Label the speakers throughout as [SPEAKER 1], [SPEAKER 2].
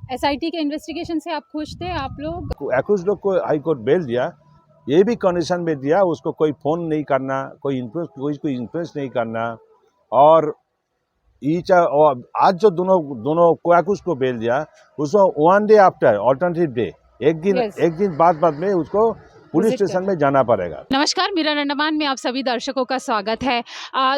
[SPEAKER 1] SIT के investigation से आप खुश थे आप लोग?
[SPEAKER 2] कुछ लोग को हाई कोर्ट बेल दिया, ये भी कंडीशन में दिया उसको कोई फोन नहीं करना, कोई इन्फ्लुएंस नहीं करना। और आज जो दोनों कोयाकुश को बेल दिया, उसको 1 डे आफ्टर ऑल्टरनेटिव डे, एक दिन बाद में उसको पुलिस स्टेशन में जाना पड़ेगा।
[SPEAKER 1] नमस्कार, मिरर अंडमान में आप सभी दर्शकों का स्वागत है।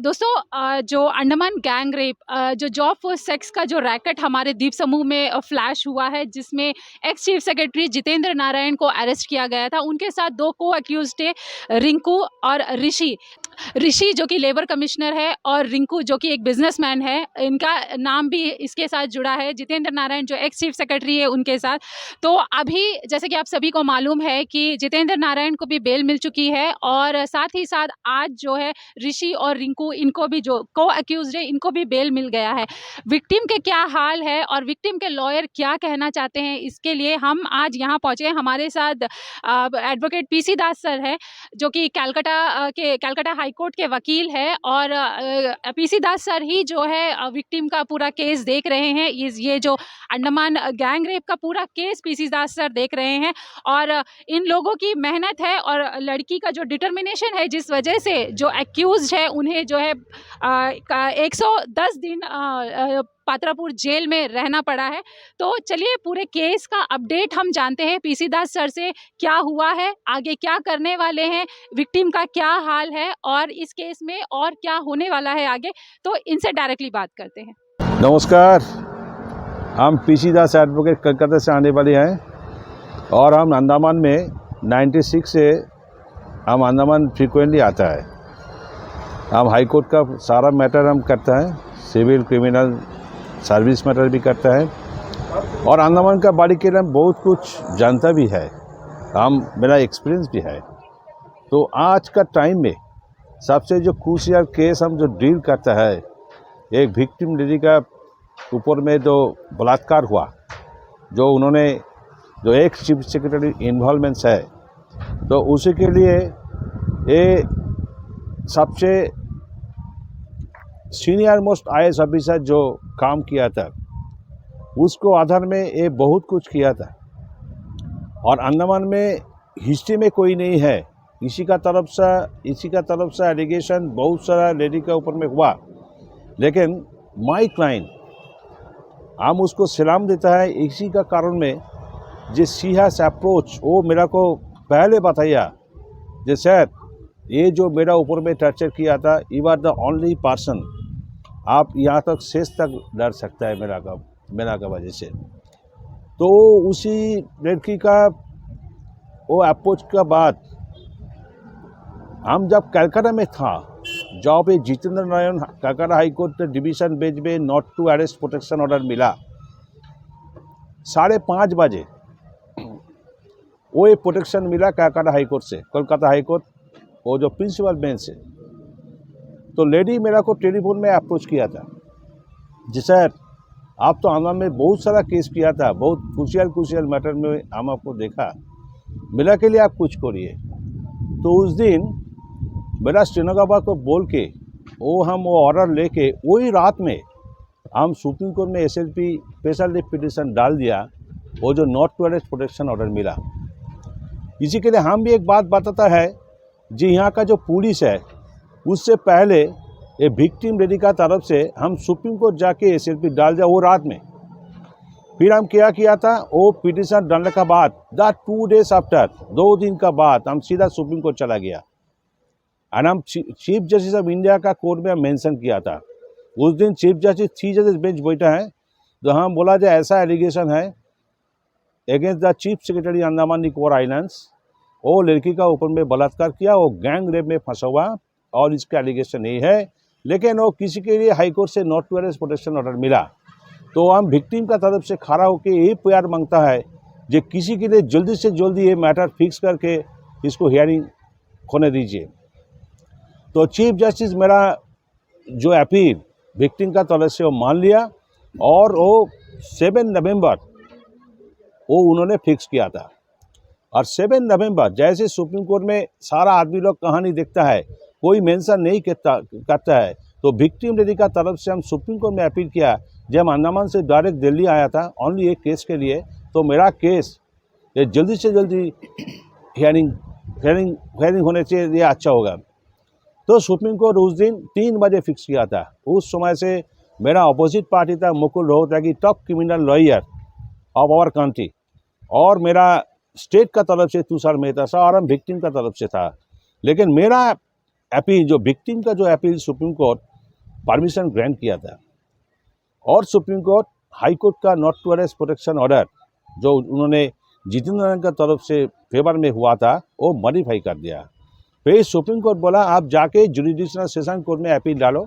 [SPEAKER 1] दोस्तों, जो अंडमान गैंग रेप, जो जॉब फॉर सेक्स का जो रैकेट हमारे द्वीप समूह में फ्लैश हुआ है, जिसमें ex chief secretary Jitendra Narayan को अरेस्ट किया गया था। उनके साथ 2 को अक्यूज थे, रिंकू और ऋषि जो कि लेबर कमिश्नर है और रिंकू जो कि एक बिजनेसमैन है। इनका नाम भी इसके साथ जुड़ा है, जितेंद्र नारायण जो एक्स चीफ सेक्रेटरी है उनके साथ। तो अभी जैसे कि आप सभी को मालूम है कि जितेंद्र नारायण को भी बेल मिल चुकी है और साथ ही साथ आज जो है ऋषि और रिंकू, इनको भी जो को अक्यूज्ड है, इनको भी बेल मिल गया है। विक्टिम के क्या हाल है और विक्टिम के लॉयर क्या कहना चाहते हैं, इसके लिए हम आज यहाँ पहुंचे। हमारे साथ एडवोकेट पीसी दास सर है जो कि कलकत्ता हाई कोर्ट के वकील है और पीसी दास सर ही जो है विक्टिम का पूरा केस देख रहे हैं। ये जो अंडमान गैंग रेप का पूरा केस पीसी दास सर देख रहे हैं और इन लोगों की मेहनत है और लड़की का जो डिटर्मिनेशन है, जिस वजह से जो एक्यूज्ड है उन्हें जो है 110 दिन पात्रापुर जेल में रहना पड़ा है। तो चलिए पूरे केस का अपडेट हम जानते हैं पीसी दास सर से, क्या हुआ है, आगे क्या करने वाले हैं, विक्टिम का क्या हाल है और इस केस में और क्या होने वाला है आगे। तो इनसे डायरेक्टली बात करते हैं।
[SPEAKER 2] नमस्कार, हम पीसी दास एडवोकेट कलकत्ता से आने वाले हैं और हम अंडमान में 96 से हम अंडमान फ्रीक्वेंटली आता है। हम हाई कोर्ट का सारा मैटर हम करता है, सिविल क्रिमिनल सर्विस मैटर भी करता है और अंडमान का बाड़ी के लिए बहुत कुछ जानता भी है, मेरा एक्सपीरियंस भी है। तो आज का टाइम में सबसे जो क्रूशियल केस हम जो डील करता है, एक विक्टिम लेडी का ऊपर में जो बलात्कार हुआ, जो एक चीफ सेक्रेटरी इन्वॉल्वमेंट्स है, तो उसी के लिए ये सबसे सीनियर मोस्ट IAS ऑफिसर जो काम किया था, उसको आधार में ये बहुत कुछ किया था। और अंडमान में हिस्ट्री में कोई नहीं है, इसी का तरफ से एलिगेशन बहुत सारा लेडी के ऊपर में हुआ, लेकिन माई क्लाइंट हम उसको सलाम देता है। इसी का कारण में जो सी हैज अप्रोच, वो मेरा को पहले बताया जो सर ये जो मेरा ऊपर में टर्चर किया था, you are the only person, आप यहाँ तक शेष तक डर सकता है मेरा का वजह से। तो उसी लड़की का वो अप्रोच का बाद हम जब कलकत्ता में था, जहाँ पे Jitendra Narayan Calcutta High Court division bench में not to arrest protection order मिला, 5:30 बजे वो एक प्रोटेक्शन मिला कलकत्ता हाई कोर्ट से, कोलकाता हाई कोर्ट, वो जो प्रिंसिपल बेंच से। तो लेडी मेरा को टेलीफोन में अप्रोच किया था, जी सर आप तो अंडमान में बहुत सारा केस किया था, बहुत क्रूशियल मैटर में हम आपको देखा, मिला के लिए आप कुछ करिए। तो उस दिन मेरा श्रीनगर को बोल के वो ऑर्डर लेके वही रात में हम सुप्रीम कोर्ट में SLP स्पेशल लीव पिटिशन डाल दिया, वो जो not to arrest protection order मिला। इसी के लिए हम भी एक बात बताता है, जी यहाँ का जो पुलिस है उससे पहले ये विक्टिम लेडी का तरफ से हम सुप्रीम कोर्ट जाके SLP डाल दिया वो रात में। फिर हम क्या किया था, वो पिटिशन डालने का बाद 2 days आफ्टर, 2 दिन का बाद हम सीधा सुप्रीम कोर्ट चला गया और हम चीफ जस्टिस ऑफ इंडिया का कोर्ट में मेंशन किया था। उस दिन चीफ जस्टिस 3 जजेस बेंच बैठा है, तो हम बोला जो ऐसा एलिगेशन है against the chief secretary Andaman Nicobar islands, वो लड़की का ऊपर में बलात्कार किया, वो गैंग रेप में फंसा हुआ और इसका एलिगेशन नहीं है, लेकिन वो किसी के लिए हाई कोर्ट से not to arrest protection order मिला। तो हम विक्टिम का तरफ से खड़ा होकर यही प्यार मांगता है कि किसी के लिए जल्दी से जल्दी ये मैटर फिक्स करके इसको हियरिंग होने दीजिए। तो चीफ जस्टिस मेरा जो अपील विक्टिम का तरफ से वो मान लिया और वो 7 नवंबर वो उन्होंने फिक्स किया था। और 7 नवंबर जैसे सुप्रीम कोर्ट में सारा आदमी लोग कहानी देखता है, कोई मेंशन नहीं करता है, तो विक्टिम लेडी का तरफ से हम सुप्रीम कोर्ट में अपील किया जब अंडमान से डायरेक्ट दिल्ली आया था ओनली एक केस के लिए, तो मेरा केस ये जल्दी से जल्दी हियरिंग होने से ये अच्छा होगा। तो सुप्रीम कोर्ट उस दिन 3 बजे फिक्स किया था। उस समय से मेरा अपोजिट पार्टी था Mukul Rohatgi, top criminal lawyer of our country, और मेरा स्टेट का तरफ से तुषार मेहता था और हम विक्टिम का तरफ से था। लेकिन मेरा अपील, जो विक्टिम का जो appeal Supreme Court permission grant किया था, और सुप्रीम कोर्ट हाई कोर्ट का not to arrest protection order जो उन्होंने जितेंद्र का तरफ से फेवर में हुआ था वो मॉडिफाई कर दिया। फिर सुप्रीम कोर्ट बोला आप जाके जुडिशनल सेशन कोर्ट में अपील डालो।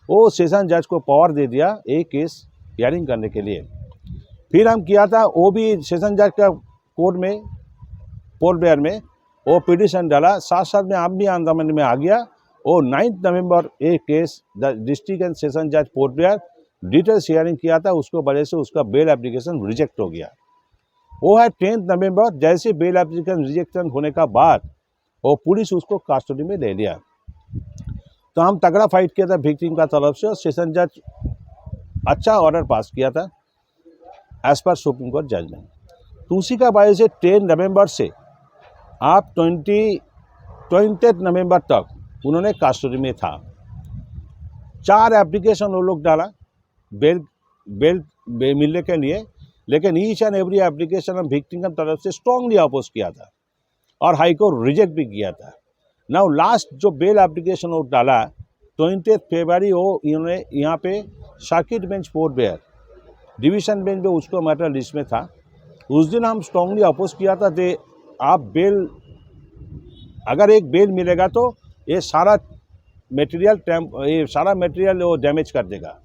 [SPEAKER 2] वो सेशन जज को पावर दे दिया एक केस हियरिंग करने के लिए। फिर हम किया था, वो भी सेशन जज का कोर्ट में पोर्ट ब्लेयर में वो पिटिशन डाला, साथ साथ में आप भी अंडमान में आ गया। वो 9 नवंबर एक केस डिस्ट्रिक्ट एंड सेशन जज पोर्ट ब्लेयर डिटेल्स हियरिंग किया था, उसको वजह से उसका बेल एप्लीकेशन रिजेक्ट हो गया। वो है 10 नवंबर, जैसे बेल एप्लीकेशन रिजेक्शन होने का बाद वो पुलिस उसको कस्टडी में ले लिया। तो हम तगड़ा फाइट किया था विक्टिम का तरफ से, और सेशन जज अच्छा ऑर्डर पास किया था as per supreme court judgement. तो उसी का वजह से 10 नवंबर से आप 20 नवंबर तक उन्होंने कस्टडी में था। 4 एप्लीकेशन वो लोग डाला बेल मिलने के लिए, लेकिन ईच एंड एवरी एप्लीकेशन हम विक्टिम की तरफ से स्ट्रांगली अपोज किया था और हाई कोर्ट रिजेक्ट भी किया था। नाउ लास्ट जो बेल एप्लीकेशन वो डाला 20 फरवरी, वो इन्होंने यहाँ पे circuit bench port Blair division bench में उसको मैटर लिस्ट में था। उस दिन हम स्ट्रांगली अपोज किया था कि आप बेल, अगर एक बेल मिलेगा तो ये सारा मटेरियल वो डैमेज कर देगा।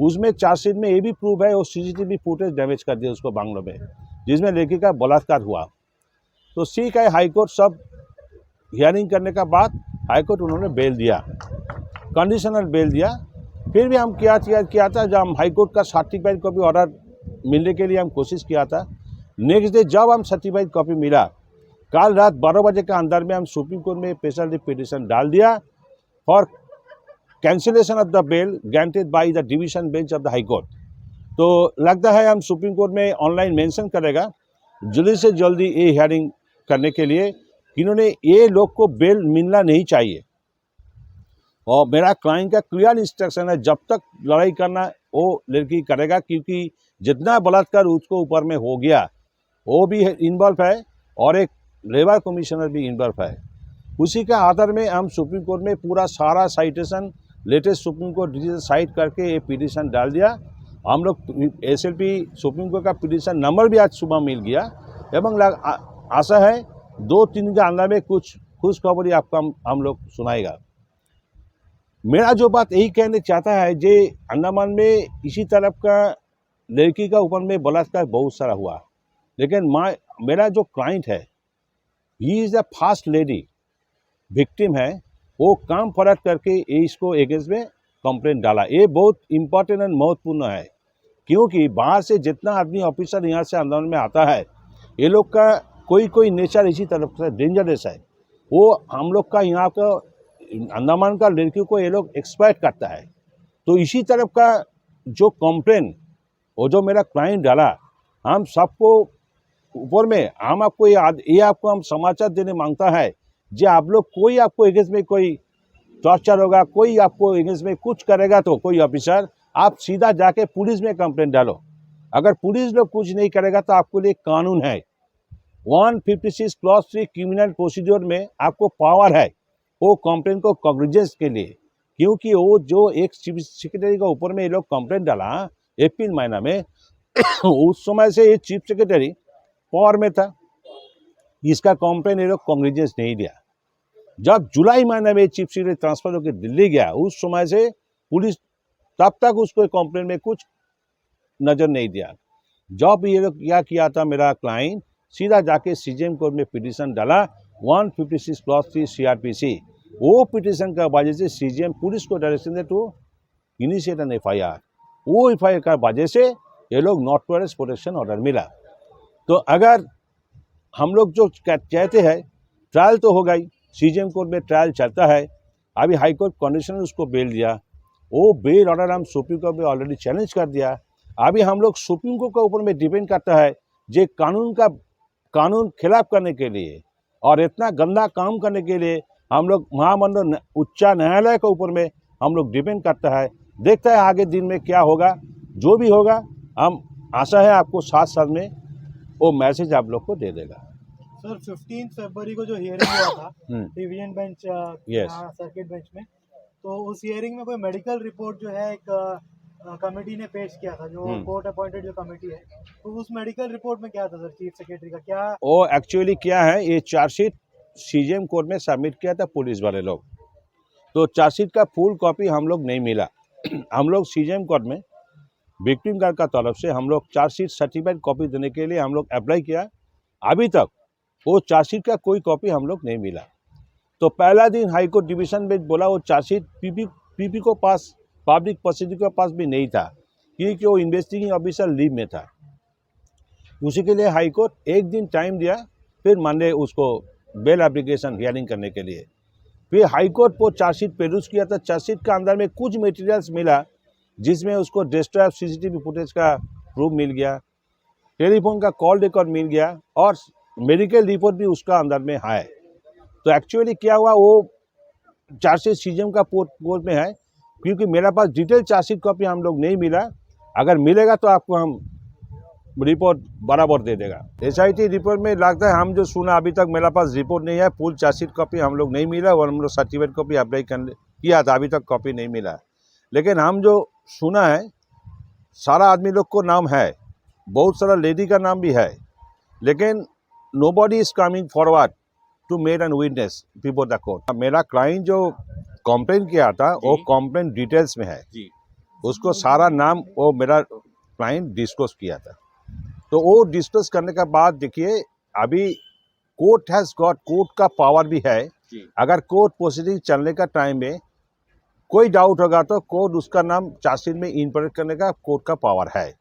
[SPEAKER 2] उसमें चार्जशीट में ये भी प्रूफ है, वो सीसीटीवी फुटेज डैमेज कर दिया उसको बांग्लो में, जिसमें लड़की का बलात्कार हुआ। तो ठीक है, हाई कोर्ट सब हियरिंग करने का बाद हाई कोर्ट उन्होंने बेल दिया, कंडीशनल बेल दिया। फिर भी हम किया था, जब हम हाई कोर्ट का सर्टिफाइड कॉपी ऑर्डर मिलने के लिए हम कोशिश किया था। नेक्स्ट डे जब हम सर्टिफाइड कॉपी मिला, कल रात 12 बजे के अंदर में हम सुप्रीम कोर्ट में स्पेशल रिट पिटिशन डाल दिया for cancellation of the bell granted by the division bench of the high court. तो लगता है हम सुप्रीम कोर्ट में ऑनलाइन मेंशन करेगा जल्दी से जल्दी ये हियरिंग करने के लिए, इन्होंने ये लोग को बेल मिलना नहीं चाहिए। और मेरा क्लाइंट का क्लियर इंस्ट्रक्शन है, जब तक लड़ाई करना वो लड़की करेगा, क्योंकि जितना बलात्कार उसको ऊपर में हो गया वो भी इन्वॉल्व है और एक लेबर कमिश्नर भी इन्वॉल्व है। उसी के आधार में हम सुप्रीम कोर्ट में पूरा सारा citation latest supreme court decision site करके ये पिटीशन डाल दिया। हम लोग SLP सुप्रीम कोर्ट का पिटीशन नंबर भी आज सुबह मिल गया, एवं आशा है 2-3 के अंदर में कुछ खुशखबरी आपको हम लोग सुनाएगा। मेरा जो बात यही कहने चाहता है, जे अंडमान में इसी तरफ का लड़की का ऊपर में बलात्कार बहुत सारा हुआ, लेकिन मेरा जो क्लाइंट है he is the first lady victim है, वो काम फरार करके इसको अगेंस्ट में कंप्लेंट डाला। ये बहुत इम्पोर्टेंट एंड महत्वपूर्ण है, क्योंकि बाहर से जितना आदमी ऑफिसर यहाँ से अंदमान में आता है, ये लोग का कोई नेचर इसी तरफ से डेंजरस है। वो हम लोग का यहाँ का अंडमान का लड़कियों को ये लोग एक्सप्लॉइट करता है। तो इसी तरफ का जो कंप्लेंट वो जो मेरा क्लाइंट डाला, हम सबको ऊपर में हम आपको ये आपको हम समाचार देने मांगता है, जो आप लोग कोई आपको अगेंस्ट में कोई टॉर्चर होगा, कोई आपको अगेंस्ट में कुछ करेगा, तो कोई ऑफिसर आप सीधा जाके पुलिस में कंप्लेंट डालो। अगर पुलिस लोग कुछ नहीं करेगा तो आपको लिए कानून है 156 क्लॉज 3 क्रिमिनल प्रोसीजर में आपको पावर है वो कंप्लेंट को कॉग्निजेंस के लिए, क्योंकि वो जो एक चीफ सेक्रेटरी का ऊपर में ये लोग कंप्लेंट डाला अप्रैल महीना में उस समय से ये चीफ सेक्रेटरी पावर में था, इसका कंप्लेंट ये लोग कॉग्निजेंस नहीं दिया। जब जुलाई महीने में चीफ सेक्रेटरी ट्रांसफर होकर दिल्ली गया, उस समय से पुलिस तब तक उसको कंप्लेंट में कुछ नज़र नहीं दिया। जब ये लोग क्या किया था, मेरा क्लाइंट सीधा जाके CJM कोर्ट में पिटीशन डाला 156 क्लॉज 3 CRPC। वो पिटीशन का वजह से CJM पुलिस को डायरेक्शन दे टू इनिशिएट एन FIR। वो FIR का वजह से ये लोग not to arrest protection order मिला। तो अगर हम लोग जो कहते हैं ट्रायल तो हो गई, CJM कोर्ट में ट्रायल चलता है, अभी हाई कोर्ट कंडीशनल उसको बेल दिया, वो बेल ऑर्डर हम सुप्रीम कोर्ट में ऑलरेडी चैलेंज कर दिया। अभी हम लोग सुप्रीम कोर्ट के ऊपर में डिपेंड करता है जे कानून खिलाफ करने के लिए और इतना गंदा काम करने के लिए हम लोग महामंडल उच्च न्यायालय के ऊपर में हम लोग डिपेंड करता है। देखता है आगे दिन में क्या होगा, जो भी होगा हम आशा है आपको 7 साल में वो मैसेज आप लोग को दे देगा।
[SPEAKER 3] सर 15 फरवरी को जो हियरिंग हुआ था डिवीजन बेंच सर्किट बेंच में, तो उस हियरिंग में कोई मेडिकल रिपोर्ट जो है एक कमेटी ने पेश किया था, जो कोर्ट अपॉइंटेड जो कमेटी है, तो उस मेडिकल रिपोर्ट में क्या था सर चीफ सेक्रेटरी का क्या?
[SPEAKER 2] वो एक्चुअली क्या है, ये चार्जशीट सीजीएम कोर्ट में सबमिट किया था पुलिस वाले लोग, तो चार्जशीट का फुल कॉपी हम लोग नहीं मिला। हम लोग सीजीएम कोर्ट में विक्टिम गार्ड का तरफ से हम लोग चार्जशीट सर्टिफाइड कॉपी देने के लिए हम लोग अप्लाई किया, अभी तक वो चार्जशीट का कोई कॉपी हम लोग नहीं मिला। तो पहला दिन हाई कोर्ट डिवीजन बेंच बोला वो चार्जशीट पीपी को पास पब्लिक प्रोसिक्यूटर के पास भी नहीं था, क्योंकि वो इन्वेस्टिगेटिंग ऑफिसर लीव में था। उसी के लिए हाई कोर्ट एक दिन टाइम दिया, फिर मंडे उसको बेल एप्लीकेशन हियरिंग करने के लिए। फिर हाई कोर्ट को चार्जशीट पेरूज किया था। चार्जशीट के अंदर में कुछ मटेरियल्स मिला जिसमें उसको डिस्ट्रॉय सीसीटीवी फुटेज का प्रूफ मिल गया, टेलीफोन का कॉल रिकॉर्ड मिल गया और मेडिकल रिपोर्ट भी उसका अंदर में है। तो एक्चुअली क्या हुआ, वो चार्जशीट सीजीएम का कोर्ट में है, क्योंकि मेरे पास डिटेल चार्जशीट कॉपी हम लोग नहीं मिला। अगर मिलेगा तो आपको हम रिपोर्ट बराबर दे देगा। एसआईटी रिपोर्ट में लगता है, हम जो सुना अभी तक मेरे पास रिपोर्ट नहीं है, फुल चार्जशीट कॉपी हम लोग नहीं मिला और हम लोग सर्टिफाइड कॉपी अप्लाई किया था, अभी तक कॉपी नहीं मिला। लेकिन हम जो सुना है सारा आदमी लोग को नाम है, बहुत सारा लेडी का नाम भी है, लेकिन nobody is coming forward to make an witness before the court. मेरा क्लाइंट जो कंप्लेन किया था वो कंप्लेन डिटेल्स में है जी, उसको सारा नाम वो मेरा क्लाइंट डिस्क्लोज किया था। तो वो डिस्कस करने के बाद देखिए अभी कोर्ट हैज गॉट, कोर्ट का पावर भी है, अगर कोर्ट प्रोसीडिंग चलने का टाइम में कोई डाउट होगा तो कोर्ट उसका नाम चार्जशीट में इनपुट करने का कोर्ट का पावर है,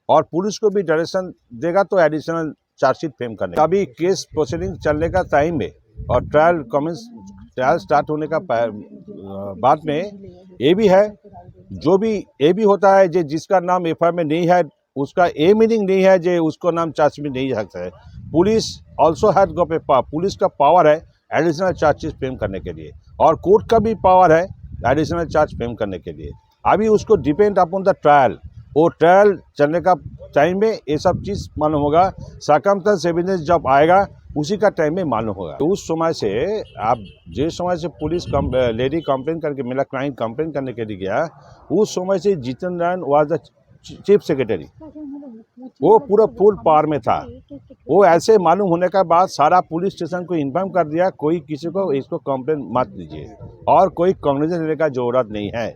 [SPEAKER 2] और पुलिस को भी डायरेक्शन देगा तो एडिशनल चार्जशीट फ्रेम करने का। अभी केस प्रोसीडिंग चलने का टाइम में और ट्रायल स्टार्ट होने का बाद में ये भी है, जो भी ये भी होता है जिसका नाम एफआईआर में नहीं है उसका ए मीनिंग नहीं है जो उसको नाम चार्ज में नहीं सकता है। Police also had got a power, police का पावर है एडिशनल चार्जेस फ्रेम करने के लिए, और कोर्ट का भी पावर है एडिशनल चार्ज फ्रेम करने के लिए। अभी उसको डिपेंड अपॉन द ट्रायल, वो ट्रायल चलने का टाइम में ये सब चीज़ मालूम होगा, सर्कमस्टेंस एविडेंस जब आएगा उसी का टाइम में मालूम होगा। तो उस समय से आप जिस समय से पुलिस लेडी कंप्लेन करके मेरा क्लाइंट कंप्लेन करने के लिए गया, उस समय से Jitendra Narayan was the chief secretary, वो पूरा फुल पावर में था। वो ऐसे मालूम होने के बाद सारा पुलिस स्टेशन को इन्फॉर्म कर दिया, कोई किसी को इसको कंप्लेन मत दीजिए और कोई कॉग्निजेंस लेने का जरूरत नहीं है।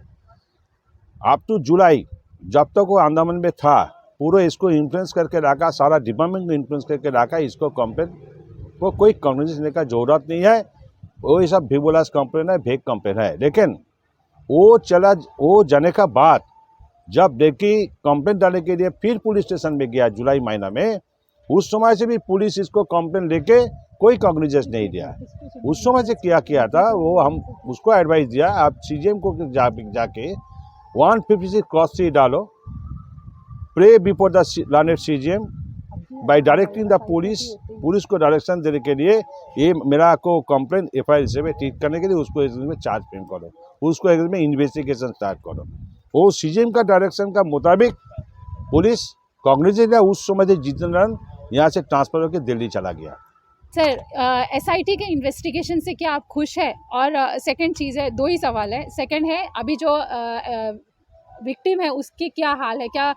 [SPEAKER 2] अप टू जुलाई जब तक वो अंडमान में था पूरा इसको इन्फ्लुएंस करके रखा, सारा डिपार्टमेंट को इन्फ्लुएंस करके रखा, इसको कंप्लेन को कोई कॉग्निजेंस लेने का जरूरत नहीं है। वो सब भिबोलास कंप्लेन है, भेग कंप्लेन है। लेकिन वो जाने का बाद जब देखी कंप्लेन डालने के लिए फिर पुलिस स्टेशन में गया जुलाई महीना में, उस समय से भी पुलिस इसको कंप्लेन लेके कोई कॉग्निजेंस नहीं दिया। उस समय से क्या किया था वो हम उसको एडवाइस दिया, आप सीजीएम को जाके 156 क्रॉस सी डालो, pray before the learned CGM by directing the police को डायरेक्शन देने के लिए ये मेरा को कंप्लेन एफआईआर से ट्रीट करने के लिए उसको में चार्ज फ्रेम करो, उसको में इन्वेस्टिगेशन स्टार्ट करो। वो सीजीएम का डायरेक्शन का मुताबिक पुलिस कॉग्निजेंस या उस समय से जितेंद्र नारायण यहाँ से ट्रांसफर होकर दिल्ली चला गया।
[SPEAKER 1] सर एसआईटी के इन्वेस्टिगेशन से क्या आप खुश है? और सेकंड चीज़ है, दो ही सवाल है। सेकंड है अभी जो विक्टिम है उसके क्या हाल है? क्या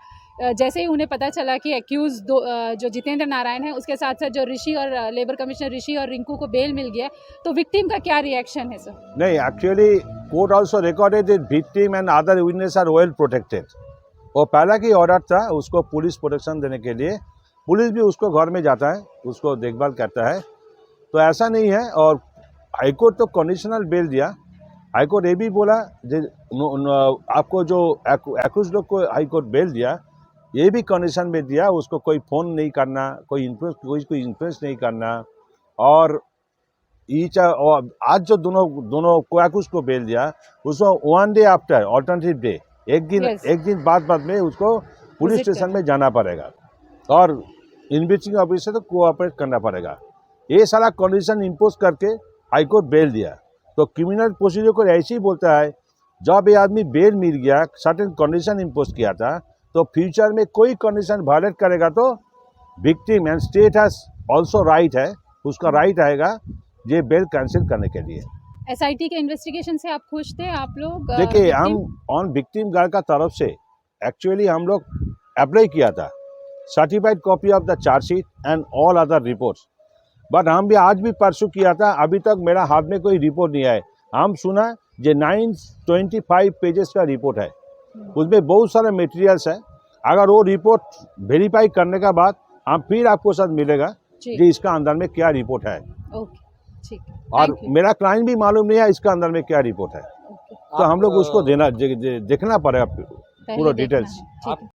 [SPEAKER 1] जैसे ही उन्हें पता चला कि एक्यूज जो जितेंद्र नारायण है उसके साथ साथ जो ऋषि और लेबर कमिश्नर ऋषि और रिंकू को बेल मिल गया, तो विक्टिम का क्या रिएक्शन है सर?
[SPEAKER 2] नहीं, actually court also recorded that victim and other witness are well protected. वो पहला की ऑर्डर था उसको पुलिस प्रोटेक्शन देने के लिए, पुलिस भी उसको घर में जाता है, उसको देखभाल करता है, तो ऐसा नहीं है। और हाईकोर्ट तो कंडीशनल बेल दिया। हाईकोर्ट ये भी बोला आपको जो एक्यूज लोग को हाईकोर्ट बेल दिया, ये भी कंडीशन में दिया उसको कोई फ़ोन नहीं करना, कोई इन्फ्लुएंस नहीं करना, और आज जो दोनों को एक्यूज को बेल दिया उसको 1 डे आफ्टर ऑल्टरनेटिव डे, एक दिन बाद में उसको पुलिस
[SPEAKER 1] Visit
[SPEAKER 2] स्टेशन
[SPEAKER 1] करना।
[SPEAKER 2] में जाना पड़ेगा और इन्वेस्टिगेटिंग ऑफिसर को कोऑपरेट करना पड़ेगा। ये सारा कंडीशन इम्पोज करके हाई कोर्ट बेल दिया। तो क्रिमिनल प्रोसीजर को ऐसे ही बोलता है, जब ये आदमी बेल मिल गया, सर्टेन कंडीशन इम्पोज किया था, तो फ्यूचर में कोई कंडीशन वायलेट करेगा तो victim and state has also right है, उसका राइट आएगा ये बेल कैंसिल करने के लिए।
[SPEAKER 1] एसआईटी के इन्वेस्टिगेशन से आप खुश थे आप लोग?
[SPEAKER 2] देखिए,
[SPEAKER 1] victim?
[SPEAKER 2] हम ऑन विक्टिम गार्ड का तरफ से एक्चुअली हम लोग अप्लाई किया था certified copy of the chargesheet and all other reports, but हम भी आज भी परसू किया था, अभी तक मेरा हाथ में कोई रिपोर्ट नहीं आया। हम सुना ये 925 पेजेस का रिपोर्ट है, उसमें बहुत सारे मटेरियल्स है। अगर वो रिपोर्ट वेरीफाई करने के बाद हम फिर आपको साथ मिलेगा
[SPEAKER 1] जी।
[SPEAKER 2] कि इसका अंदर में क्या रिपोर्ट है,
[SPEAKER 1] ओके, ठीक है।
[SPEAKER 2] और
[SPEAKER 1] Thank you.
[SPEAKER 2] मेरा क्लाइंट भी मालूम नहीं है इसका अंदर में क्या रिपोर्ट है,
[SPEAKER 1] ओके,
[SPEAKER 2] तो हम लोग उसको देखना पड़ेगा
[SPEAKER 1] पहले
[SPEAKER 2] पूरा
[SPEAKER 1] देखना
[SPEAKER 2] डिटेल्स।
[SPEAKER 1] है, ठीक है।